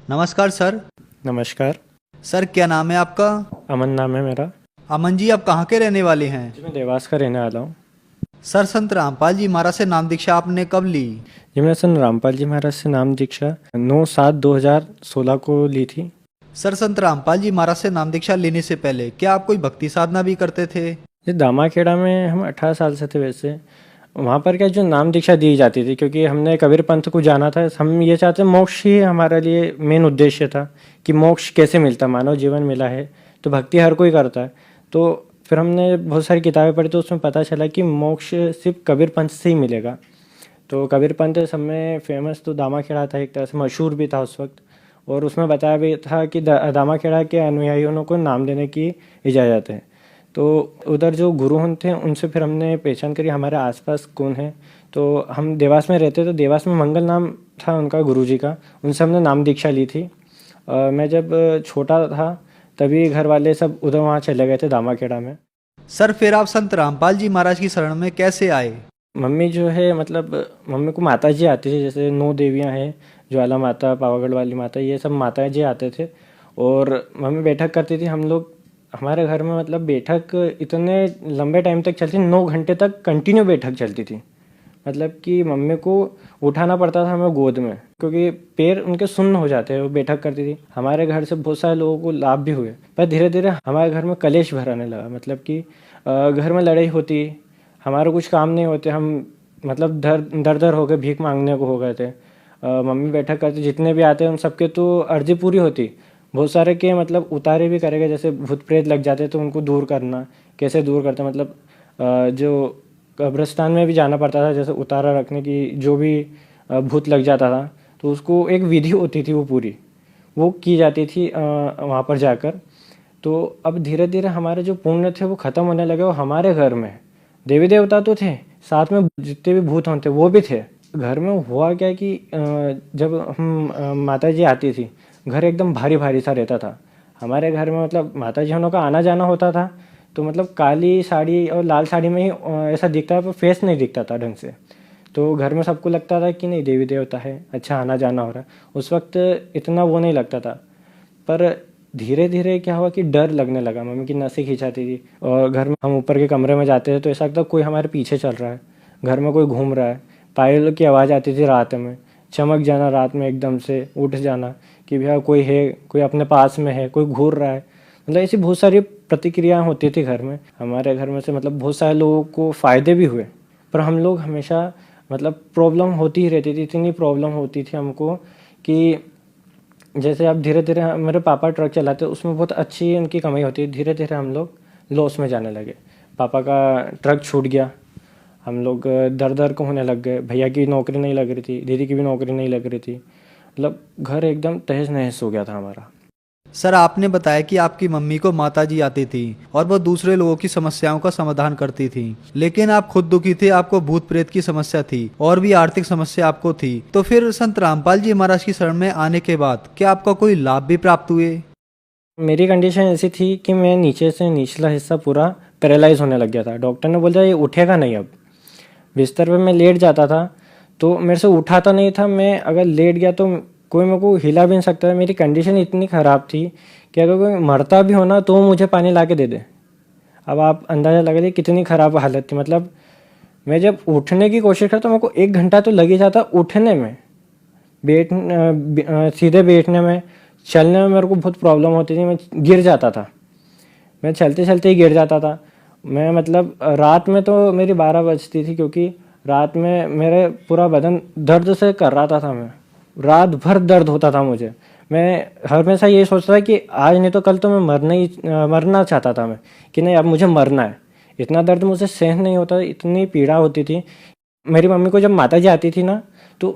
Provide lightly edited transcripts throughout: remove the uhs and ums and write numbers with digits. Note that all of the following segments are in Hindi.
नमस्कार सर। नमस्कार। सर क्या नाम है आपका? अमन नाम है मेरा। अमन जी, आप कहाँ के रहने वाले हैं? जी मैं देवास का रहने वाला हूँ। सर, संत रामपाल जी महाराज से नाम दीक्षा आपने कब ली? जी मैंने संत रामपाल जी महाराज से नाम दीक्षा 9/7/2016 को ली थी। सर, संत रामपाल जी महाराज से नाम दीक्षा लेने से पहले क्या आप कोई भक्ति साधना भी करते थे? ये दामाखेड़ा में हम 18 साल से थे वैसे। वहाँ पर क्या जो नाम दीक्षा दी जाती थी, क्योंकि हमने कबीर पंथ को जाना था, हम ये चाहते मोक्ष ही हमारे लिए मेन उद्देश्य था कि मोक्ष कैसे मिलता, मानव जीवन मिला है तो भक्ति हर कोई करता है। तो फिर हमने बहुत सारी किताबें पढ़ी तो उसमें पता चला कि मोक्ष सिर्फ कबीर पंथ से ही मिलेगा। तो कबीर पंथ सब में फेमस तो दामाखेड़ा था, एक तरह से मशहूर भी था उस वक्त। और उसमें बताया भी था कि दामाखेड़ा के अनुयायियों को नाम देने की इजाज़त है। तो उधर जो गुरु थे उनसे फिर हमने पहचान करी हमारे आसपास कौन है। तो हम देवास में रहते, तो देवास में मंगल नाम था उनका गुरुजी का, उनसे हमने नाम दीक्षा ली थी। मैं जब छोटा था तभी घर वाले सब उधर वहाँ चले गए थे दामाखेड़ा में। सर, फिर आप संत रामपाल जी महाराज की शरण में कैसे आए? मम्मी जो है मतलब मम्मी को माता जी आती थी, जैसे 9 देवियाँ हैं, ज्वाला माता, पावागढ़ वाली माता, ये सब माता जी आते थे। और मम्मी बैठक करती थी। हम लोग हमारे घर में मतलब बैठक इतने लंबे टाइम तक चलती, 9 घंटे तक कंटिन्यू बैठक चलती थी। मतलब कि मम्मी को उठाना पड़ता था हमें गोद में, क्योंकि पैर उनके सुन्न हो जाते हैं, वो बैठक करती थी। हमारे घर से बहुत सारे लोगों को लाभ भी हुए, पर धीरे धीरे हमारे घर में कलेश भराने लगा। मतलब कि घर में लड़ाई होती, हमारे कुछ काम नहीं होते, हम मतलब दर दर हो गए, भीख मांगने को हो गए थे। मम्मी बैठक करती, जितने भी आते हैं उन सबके तो अर्जी पूरी होती। बहुत सारे के मतलब उतारे भी करेंगे, जैसे भूत प्रेत लग जाते तो उनको दूर करना, कैसे दूर करते मतलब जो कब्रिस्तान में भी जाना पड़ता था, जैसे उतारा रखने की, जो भी भूत लग जाता था तो उसको एक विधि होती थी, वो पूरी वो की जाती थी वहाँ पर जाकर। तो अब धीरे धीरे हमारे जो पुण्य थे वो ख़त्म होने लगे। और हमारे घर में देवी देवता तो थे, साथ में जितने भी भूत होते वो भी थे। घर में हुआ क्या कि जब हम माता जी आती थी, घर एकदम भारी भारी सा रहता था हमारे घर में। मतलब माता जी का आना जाना होता था तो मतलब काली साड़ी और लाल साड़ी में ही ऐसा दिखता है, पर फेस नहीं दिखता था ढंग से। तो घर में सबको लगता था कि नहीं देवी देवता है, अच्छा आना जाना हो रहा है। उस वक्त इतना वो नहीं लगता था। पर धीरे धीरे क्या हुआ कि डर लगने लगा, मम्मी की नसें खिंचाती थी। और घर में हम ऊपर के कमरे में जाते थे तो ऐसा लगता कोई हमारे पीछे चल रहा है, घर में कोई घूम रहा है। पायल की आवाज़ आती थी रात में, चमक जाना रात में, एकदम से उठ जाना कि भैया कोई है, कोई अपने पास में है, कोई घूर रहा है। मतलब ऐसी बहुत सारी प्रतिक्रियाएं होती थी घर में। हमारे घर में से मतलब बहुत सारे लोगों को फ़ायदे भी हुए, पर हम लोग हमेशा मतलब प्रॉब्लम होती ही रहती थी। इतनी प्रॉब्लम होती थी हमको कि जैसे अब धीरे धीरे मेरे पापा ट्रक चलाते, उसमें बहुत अच्छी उनकी कमाई होती है। धीरे धीरे हम लोग लॉस में जाने लगे, पापा का ट्रक छूट गया, हम लोग दर दर को होने लग गए। भैया की नौकरी नहीं लग रही थी, दीदी की भी नौकरी नहीं लग रही थी। मतलब घर एकदम तहस नहस हो गया था हमारा। सर, आपने बताया कि आपकी मम्मी को माता जी आती थी और वो दूसरे लोगों की समस्याओं का समाधान करती थी, लेकिन आप खुद दुखी थे, आपको भूत प्रेत की समस्या थी और भी आर्थिक समस्या आपको थी। तो फिर संत रामपाल जी महाराज की शरण में आने के बाद क्या आपका कोई लाभ भी प्राप्त हुए? मेरी कंडीशन ऐसी थी कि मैं नीचे से निचला हिस्सा पूरा पैरालाइज होने लग गया था। डॉक्टर ने बोला ये उठेगा नहीं। अब बिस्तर पे मैं लेट जाता था तो मेरे से उठाता नहीं था। मैं अगर लेट गया तो कोई मेरे को हिला भी नहीं सकता था। मेरी कंडीशन इतनी ख़राब थी कि अगर कोई मरता भी हो ना तो मुझे पानी ला के दे दे। अब आप अंदाज़ा लगा लीजिए कितनी ख़राब हालत थी। मतलब मैं जब उठने की कोशिश करता मेरे को 1 घंटा तो लग ही जाता उठने में, सीधे बैठने में। चलने में मेरे को बहुत प्रॉब्लम होती थी, मैं गिर जाता था, मैं चलते चलते ही गिर जाता था। मैं मतलब रात में तो मेरी 12 बजती थी, क्योंकि रात में मेरे पूरा बदन दर्द से कर रहा था। मैं रात भर दर्द होता था मुझे। मैं हमेशा ये सोचता था कि आज नहीं तो कल तो मैं मरना चाहता था मैं, कि नहीं अब मुझे मरना है। इतना दर्द मुझे सहन नहीं होता, इतनी पीड़ा होती थी। मेरी मम्मी को जब माता जी आती थी ना तो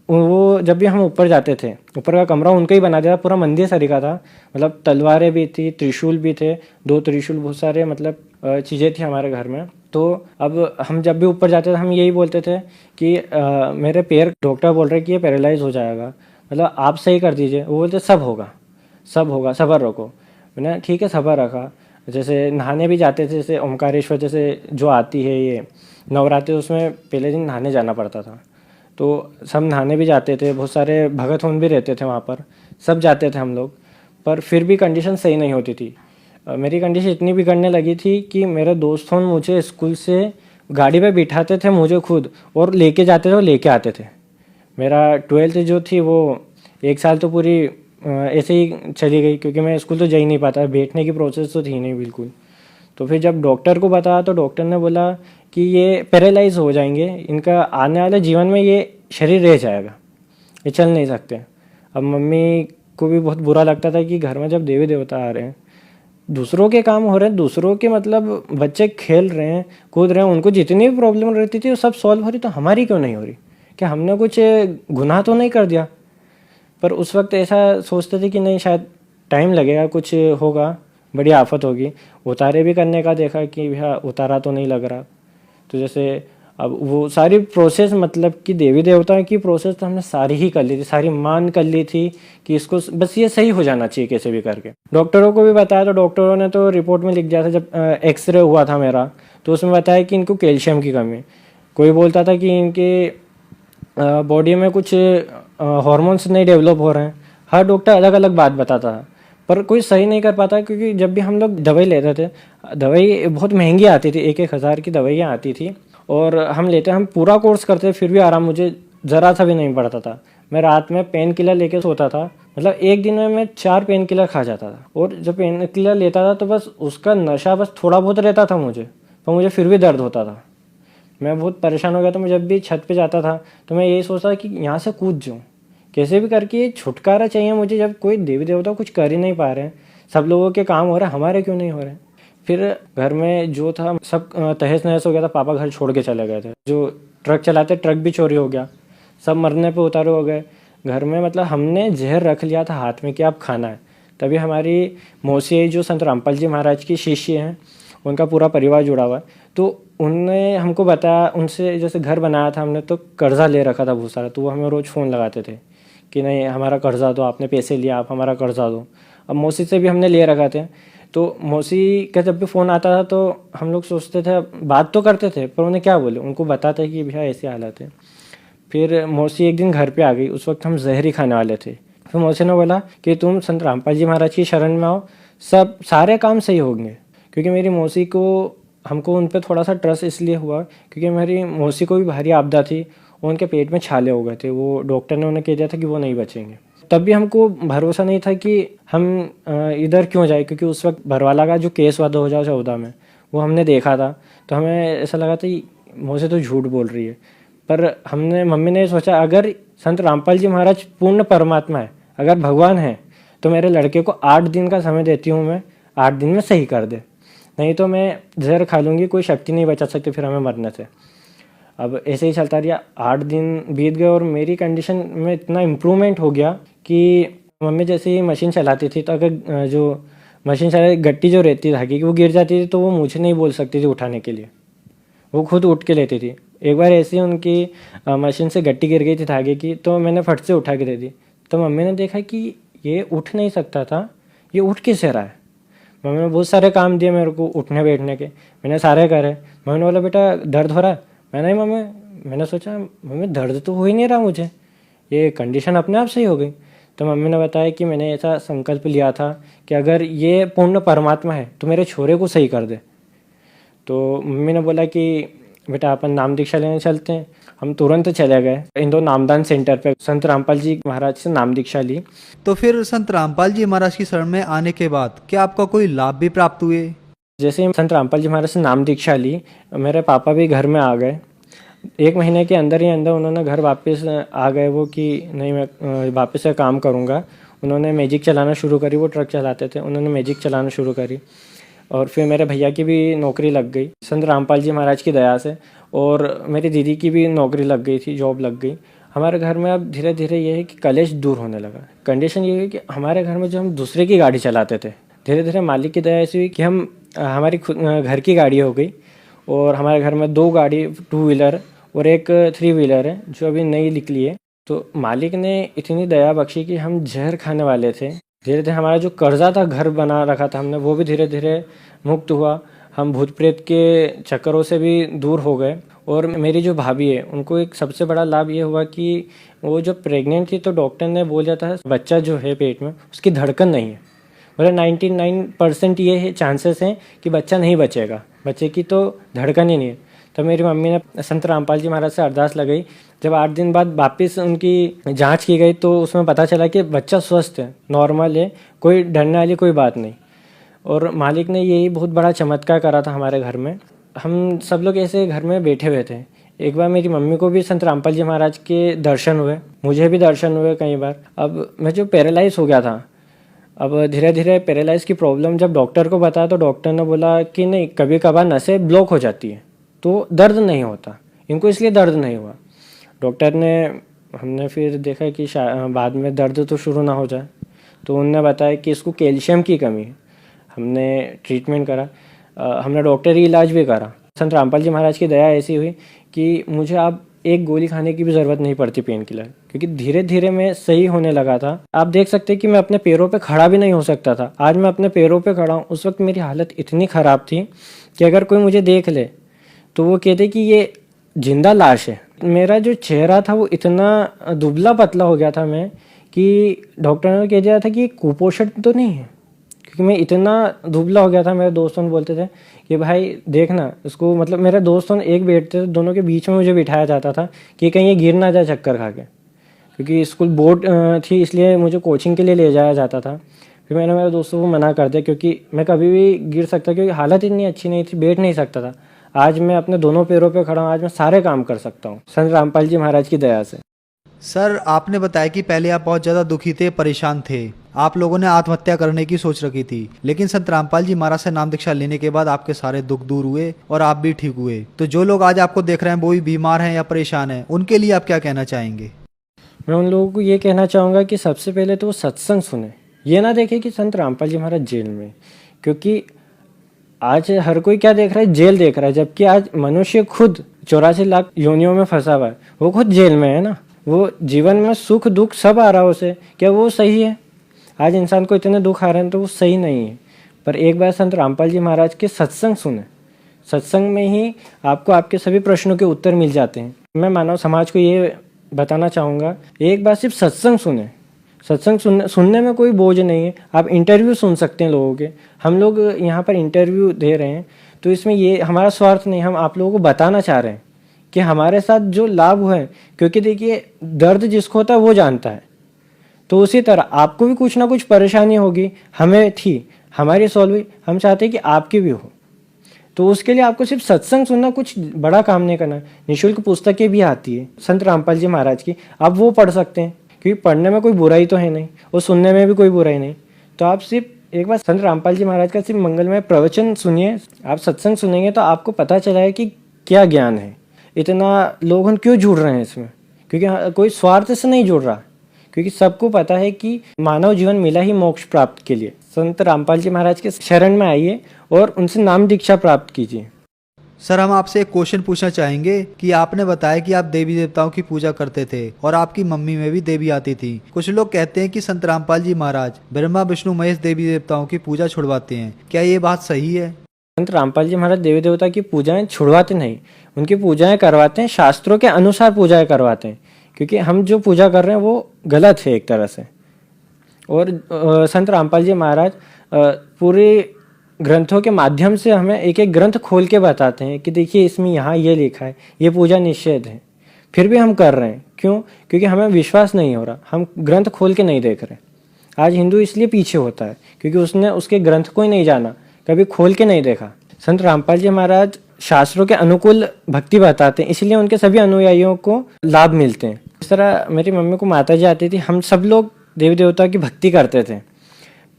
वो जब भी हम ऊपर जाते थे, ऊपर का कमरा उनका ही बना दिया था, पूरा मंदिर सरीका था। मतलब तलवारें भी थी, त्रिशूल भी थे, 2 त्रिशूल, बहुत सारे मतलब चीज़ें थी हमारे घर में। तो अब हम जब भी ऊपर जाते थे हम यही बोलते थे कि मेरे पैर, डॉक्टर बोल रहे कि ये पैरालाइज हो जाएगा, मतलब आप सही कर दीजिए। वो बोलते सब होगा, सब होगा, सब्र रखो। मैंने ठीक है सब्र रखा। जैसे नहाने भी जाते थे, जैसे ओमकारेश्वर जैसे जो आती है ये नवरात्रि, उसमें पहले दिन नहाने जाना पड़ता था। तो सब नहाने भी जाते थे, बहुत सारे भगत होन भी रहते थे वहाँ पर, सब जाते थे हम लोग, पर फिर भी कंडीशन सही नहीं होती थी। मेरी कंडीशन इतनी बिगड़ने लगी थी कि मेरे दोस्त होन मुझे स्कूल से गाड़ी पे बिठाते थे मुझे खुद, और लेके जाते थे और लेके आते थे। मेरा 12th जो थी वो 1 साल तो पूरी ऐसे ही चली गई, क्योंकि मैं स्कूल तो जा ही नहीं पाता, बैठने की प्रोसेस तो थी नहीं बिल्कुल। तो फिर जब डॉक्टर को बताया तो डॉक्टर ने बोला कि ये पैरालाइज हो जाएंगे, इनका आने वाले जीवन में ये शरीर रह जाएगा, ये चल नहीं सकते। अब मम्मी को भी बहुत बुरा लगता था कि घर में जब देवी देवता आ रहे हैं, दूसरों के काम हो रहे हैं, दूसरों के मतलब बच्चे खेल रहे हैं, कूद रहे हैं, उनको जितनी भी प्रॉब्लम रहती थी वो सब सॉल्व हो रही, तो हमारी क्यों नहीं हो रही? क्या हमने कुछ गुनाह तो नहीं कर दिया? पर उस वक्त ऐसा सोचते थे कि नहीं, शायद टाइम लगेगा, कुछ होगा, बड़ी आफत होगी। उतारे भी करने का देखा कि भैया उतारा तो नहीं लग रहा। तो जैसे अब वो सारी प्रोसेस, मतलब कि देवी देवता की प्रोसेस तो हमने सारी ही कर ली थी, सारी मान कर ली थी कि इसको बस ये सही हो जाना चाहिए कैसे भी करके। डॉक्टरों को भी बताया तो डॉक्टरों ने तो रिपोर्ट में लिख दिया था, जब एक्सरे हुआ था मेरा तो उसमें बताया कि इनको कैल्शियम की कमी। कोई बोलता था कि इनके बॉडी में कुछ हार्मोन्स नहीं डेवलप हो रहे हैं। हर डॉक्टर अलग अलग बात बताता था, पर कोई सही नहीं कर पाता, क्योंकि जब भी हम लोग दवाई लेते थे, दवाई बहुत महंगी आती थी, 1-1 हज़ार की दवाइयाँ आती थी, और हम पूरा कोर्स करते फिर भी आराम मुझे ज़रा सा भी नहीं पड़ता था। मैं रात में पेन किलर लेके सोता था, मतलब एक दिन में मैं 4 पेन किलर खा जाता था, और जब पेन किलर लेता था तो बस उसका नशा बस थोड़ा बहुत रहता था मुझे, पर मुझे फिर भी दर्द होता था। मैं बहुत परेशान हो गया, तो मैं जब भी छत पे जाता था तो मैं यही सोचता था कि यहाँ से कूद जाऊँ, कैसे भी करके ये छुटकारा चाहिए मुझे। जब कोई देवी देवता कुछ कर ही नहीं पा रहे हैं, सब लोगों के काम हो रहे हैं, हमारे क्यों नहीं हो रहे हैं? फिर घर में जो था सब तहस नहस हो गया था, पापा घर छोड़ के चले गए थे, जो ट्रक चलाते ट्रक भी चोरी हो गया, सब मरने पे उतारू हो गए। घर में मतलब हमने जहर रख लिया था हाथ में कि आप खाना है। तभी हमारी मौसी जो संत रामपाल जी महाराज की शिष्य हैं, उनका पूरा परिवार जुड़ा हुआ है, तो उनने हमको बताया, उनसे जैसे घर बनाया था हमने तो कर्जा ले रखा था बहुत सारा, तो वो हमें रोज़ फ़ोन लगाते थे कि नहीं हमारा कर्जा दो, आपने पैसे लिया, आप हमारा कर्जा दो। अब मौसी से भी हमने ले रखा थे, तो मौसी का जब भी फ़ोन आता था तो हम लोग सोचते थे, बात तो करते थे पर उन्हें क्या बोले, उनको बताते कि भैया ऐसी हालत है। फिर मौसी एक दिन घर पे आ गई, उस वक्त हम जहर ही खाने वाले थे। फिर मौसी ने बोला कि तुम संत रामपाल जी महाराज की शरण में आओ, सब सारे काम सही होंगे। क्योंकि मेरी मौसी को, हमको उन पर थोड़ा सा ट्रस्ट इसलिए हुआ क्योंकि मेरी मौसी को भी भारी आपदा थी, उनके पेट में छाले हो गए थे, वो डॉक्टर ने उन्हें कह दिया था कि वो नहीं बचेंगे। तब भी हमको भरोसा नहीं था कि हम इधर क्यों जाए, क्योंकि उस वक्त भरवाला का जो केस हुआ 2014 में, वो हमने देखा था, तो हमें ऐसा लगा था मौसी तो झूठ बोल रही है। पर मम्मी ने सोचा, अगर संत रामपाल जी महाराज पूर्ण परमात्मा है, अगर भगवान है, तो मेरे लड़के को 8 दिन का समय देती हूँ मैं, 8 दिन में सही कर दे, नहीं तो मैं जहर खा लूँगी, कोई शक्ति नहीं बचा सकती फिर हमें मरने से। अब ऐसे ही चलता रहा, 8 दिन बीत गए और मेरी कंडीशन में इतना इम्प्रूवमेंट हो गया कि मम्मी जैसे ही मशीन चलाती थी, तो अगर जो मशीन चला गट्टी जो रहती धागे की वो गिर जाती थी, तो वो मुझे नहीं बोल सकती थी उठाने के लिए, वो खुद उठ के लेती थी। एक बार ऐसे ही उनकी मशीन से गट्टी गिर गई थी धागे की, तो मैंने फट से उठा के दे दी, तो मम्मी ने देखा कि ये उठ नहीं सकता था, ये उठ कैसे रहा है। मम्मी ने बहुत सारे काम दिए मेरे को उठने बैठने के, मैंने सारे करे। मम्मी ने बोला बेटा दर्द हो रहा है? मैंने मैंने सोचा मम्मी दर्द तो हो ही नहीं रहा मुझे, ये कंडीशन अपने आप सही हो गई। तो मम्मी ने बताया कि मैंने ऐसा संकल्प लिया था कि अगर ये पूर्ण परमात्मा है तो मेरे छोरे को सही कर दे। तो मम्मी ने बोला कि बेटा अपन नाम दीक्षा लेने चलते हैं। हम तुरंत चले गए इंदौर नामदान सेंटर पे, संत रामपाल जी महाराज से नाम दीक्षा ली। तो फिर संत रामपाल जी महाराज की शरण में आने के बाद क्या आपका कोई लाभ भी प्राप्त हुए? जैसे ही संत रामपाल जी महाराज से नाम दीक्षा ली, मेरे पापा भी घर में आ गए। 1 महीने के अंदर ही अंदर उन्होंने घर वापस आ गए वो कि नहीं मैं वापस से काम करूँगा। उन्होंने मैजिक चलाना शुरू करी, वो ट्रक चलाते थे, उन्होंने मैजिक चलाना शुरू करी। और फिर मेरे भैया की भी नौकरी लग गई संत रामपाल जी महाराज की दया से, और मेरी दीदी की भी नौकरी लग गई थी, जॉब लग गई। हमारे घर में अब धीरे धीरे ये है कि कलेश दूर होने लगा। कंडीशन ये है कि हमारे घर में जो हम दूसरे की गाड़ी चलाते थे, धीरे धीरे मालिक की दया ऐसी हुई कि हम हमारी खुद घर की गाड़ी हो गई, और हमारे घर में 2 गाड़ी 2 व्हीलर और एक 3 व्हीलर है जो अभी नई निकली है। तो मालिक ने इतनी दया बख्शी कि हम जहर खाने वाले थे, धीरे धीरे हमारा जो कर्जा था घर बना रखा था हमने, वो भी धीरे धीरे मुक्त हुआ। हम भूत प्रेत के चक्करों से भी दूर हो गए। और मेरी जो भाभी है उनको एक सबसे बड़ा लाभ ये हुआ कि वो जब प्रेग्नेंट थी तो डॉक्टर ने बोला था बच्चा जो है पेट में उसकी धड़कन नहीं है, मतलब 99% ये है चांसेस हैं कि बच्चा नहीं बचेगा, बच्चे की तो धड़कन ही नहीं है। तो मेरी मम्मी ने संत रामपाल जी महाराज से अरदास लगाई। जब 8 दिन बाद वापस उनकी जांच की गई तो उसमें पता चला कि बच्चा स्वस्थ है, नॉर्मल है, कोई डरने वाली कोई बात नहीं। और मालिक ने यही बहुत बड़ा चमत्कार करा था हमारे घर में। हम सब लोग ऐसे घर में बैठे हुए थे। एक बार मेरी मम्मी को भी संत रामपाल जी महाराज के दर्शन हुए, मुझे भी दर्शन हुए कई बार। अब मैं जो पैरालाइज हो गया था, अब धीरे धीरे पैरालाइज की प्रॉब्लम जब डॉक्टर को बताया तो डॉक्टर ने बोला कि नहीं, कभी कभार नसें ब्लॉक हो जाती है तो दर्द नहीं होता, इनको इसलिए दर्द नहीं हुआ। डॉक्टर ने, हमने फिर देखा कि बाद में दर्द तो शुरू ना हो जाए, तो उन्होंने बताया कि इसको कैल्शियम की कमी है। हमने ट्रीटमेंट करा, हमने डॉक्टरी इलाज भी करा। संत रामपाल जी महाराज की दया ऐसी हुई कि मुझे अब एक गोली खाने की भी ज़रूरत नहीं पड़ती पेन किलर, क्योंकि धीरे धीरे मैं सही होने लगा था। आप देख सकते हैं कि मैं अपने पैरों पे खड़ा भी नहीं हो सकता था, आज मैं अपने पैरों पे खड़ा हूँ। उस वक्त मेरी हालत इतनी ख़राब थी कि अगर कोई मुझे देख ले तो वो कहते कि ये जिंदा लाश है। मेरा जो चेहरा था वो इतना दुबला पतला हो गया था मैं कि डॉक्टर ने कह दिया था कि ये कुपोषण तो नहीं है, क्योंकि मैं इतना दुबला हो गया था। मेरे दोस्तों बोलते थे कि भाई देखना इसको, मतलब मेरे दोस्तों एक बैठते थे, दोनों के बीच में मुझे बिठाया जाता था कि कहीं ये गिर ना जाए चक्कर खा के, क्योंकि स्कूल बोर्ड थी इसलिए मुझे कोचिंग के लिए ले जाया जाता था। फिर मैंने मेरे दोस्तों को मना कर दिया क्योंकि मैं कभी भी गिर सकता, क्योंकि हालत इतनी अच्छी नहीं थी, बैठ नहीं सकता था। आज मैं अपने दोनों पैरों पे खड़ा हूँ, आज मैं सारे काम कर सकता हूँ संत रामपाल जी महाराज की दया से। सर, आपने बताया कि पहले आप बहुत ज़्यादा दुखी थे, परेशान थे, आप लोगों ने आत्महत्या करने की सोच रखी थी, लेकिन संत रामपाल जी महाराज से नाम दीक्षा लेने के बाद आपके सारे दुख दूर हुए और आप भी ठीक हुए। तो जो लोग आज आपको देख रहे हैं वो भी बीमार हैं या परेशान हैं, उनके लिए आप क्या कहना चाहेंगे? मैं उन लोगों को ये कहना चाहूँगा कि सबसे पहले तो वो सत्संग सुने, ये ना देखे कि संत रामपाल जी महाराज जेल में, क्योंकि आज हर कोई क्या देख रहा है, जेल देख रहा है, जबकि आज मनुष्य खुद 84 लाख योनियों में फंसा हुआ है, वो खुद जेल में है ना। वो जीवन में सुख दुख सब आ रहा है उसे, क्या वो सही है? आज इंसान को इतने दुख आ रहे हैं तो वो सही नहीं है। पर एक बार संत रामपाल जी महाराज के सत्संग सुने, सत्संग में ही आपको आपके सभी प्रश्नों के उत्तर मिल जाते हैं। मैं मानव समाज को ये बताना चाहूँगा, एक बार सिर्फ सत्संग सुने। सत्संग सुनने में कोई बोझ नहीं है, आप इंटरव्यू सुन सकते हैं लोगों के। हम लोग यहाँ पर इंटरव्यू दे रहे हैं तो इसमें ये हमारा स्वार्थ नहीं, हम आप लोगों को बताना चाह रहे हैं कि हमारे साथ जो लाभ हुआ है, क्योंकि देखिए दर्द जिसको होता है वो जानता है। तो उसी तरह आपको भी कुछ ना कुछ परेशानी होगी, हमें थी, हमारी सॉल्व हुई, हम चाहते हैं कि आपकी भी हो। तो उसके लिए आपको सिर्फ सत्संग सुनना, कुछ बड़ा काम नहीं करना। निःशुल्क पुस्तकें भी आती है संत रामपाल जी महाराज की, आप वो पढ़ सकते हैं, क्योंकि पढ़ने में कोई बुराई तो है नहीं और सुनने में भी कोई बुराई नहीं। तो आप सिर्फ एक बार संत रामपाल जी महाराज का सिर्फ मंगलमय प्रवचन सुनिए, आप सत्संग सुनेंगे तो आपको पता चला है कि क्या ज्ञान है, इतना लोग क्यों जुड़ रहे हैं इसमें, क्योंकि कोई स्वार्थ से नहीं जुड़ रहा, क्योंकि सबको पता है कि मानव जीवन मिला ही मोक्ष प्राप्त के लिए। संत रामपाल जी महाराज के शरण में आइए और उनसे नाम दीक्षा प्राप्त कीजिए। सर, हम आपसे एक क्वेश्चन पूछना चाहेंगे कि आपने बताया कि आप देवी देवताओं की पूजा करते थे और आपकी मम्मी में भी देवी आती थी। कुछ लोग कहते हैं कि संत रामपाल जी महाराज ब्रह्मा विष्णु महेश देवी देवताओं की पूजा छुड़वाते हैं, क्या ये बात सही है? संत रामपाल जी महाराज देवी देवता की पूजाएं छुड़वाते नहीं, उनकी पूजाएं करवाते हैं, शास्त्रों के अनुसार पूजाएं करवाते हैं, क्योंकि हम जो पूजा कर रहे हैं वो गलत है एक तरह से। और संत रामपाल जी महाराज पूरे ग्रंथों के माध्यम से हमें एक एक ग्रंथ खोल के बताते हैं कि देखिए इसमें यहाँ ये लिखा है, ये पूजा निषेध है, फिर भी हम कर रहे हैं। क्यों? क्योंकि हमें विश्वास नहीं हो रहा, हम ग्रंथ खोल के नहीं देख रहे। आज हिंदू इसलिए पीछे होता है क्योंकि उसने उसके ग्रंथ को ही नहीं जाना, कभी खोल के नहीं देखा। संत रामपाल जी महाराज शास्त्रों के अनुकूल भक्ति बताते हैं, इसलिए उनके सभी अनुयायियों को लाभ मिलते हैं। इस तरह मेरी मम्मी को माता जी आती थी, हम सब लोग देवी देवता की भक्ति करते थे,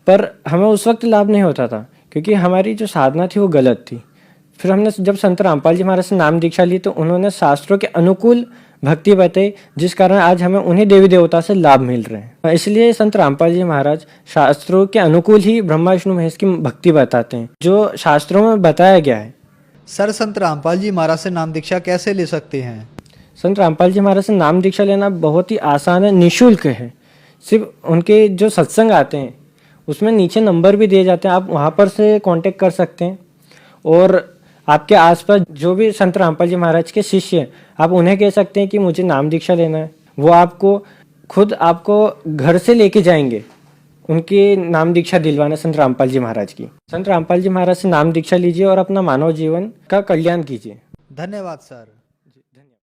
पर हमें उस वक्त लाभ नहीं होता था क्योंकि हमारी जो साधना थी वो गलत थी। फिर हमने जब संत रामपाल जी महाराज से नाम दीक्षा ली तो उन्होंने शास्त्रों के अनुकूल भक्ति बताई, जिस कारण आज हमें उन्हीं देवी देवता से लाभ मिल रहे हैं। इसलिए संत रामपाल जी महाराज शास्त्रों के अनुकूल ही ब्रह्मा विष्णु महेश की भक्ति बताते हैं, जो शास्त्रों में बताया गया है। सर, संत रामपाल जी महाराज से नाम दीक्षा कैसे ले सकते हैं? संत रामपाल जी महाराज से नाम दीक्षा लेना बहुत ही आसान है, निःशुल्क है। सिर्फ उनके जो सत्संग आते हैं उसमें नीचे नंबर भी दिए जाते हैं, आप वहाँ पर से कांटेक्ट कर सकते हैं। और आपके आसपास जो भी संत रामपाल जी महाराज के शिष्य हैं, आप उन्हें कह सकते हैं कि मुझे नाम दीक्षा लेना है। वो आपको खुद आपको घर से लेके जाएंगे उनकी नाम दीक्षा दिलवाना संत रामपाल जी महाराज की। संत रामपाल जी महाराज से नाम दीक्षा लीजिए और अपना मानव जीवन का कल्याण कीजिए। धन्यवाद सर।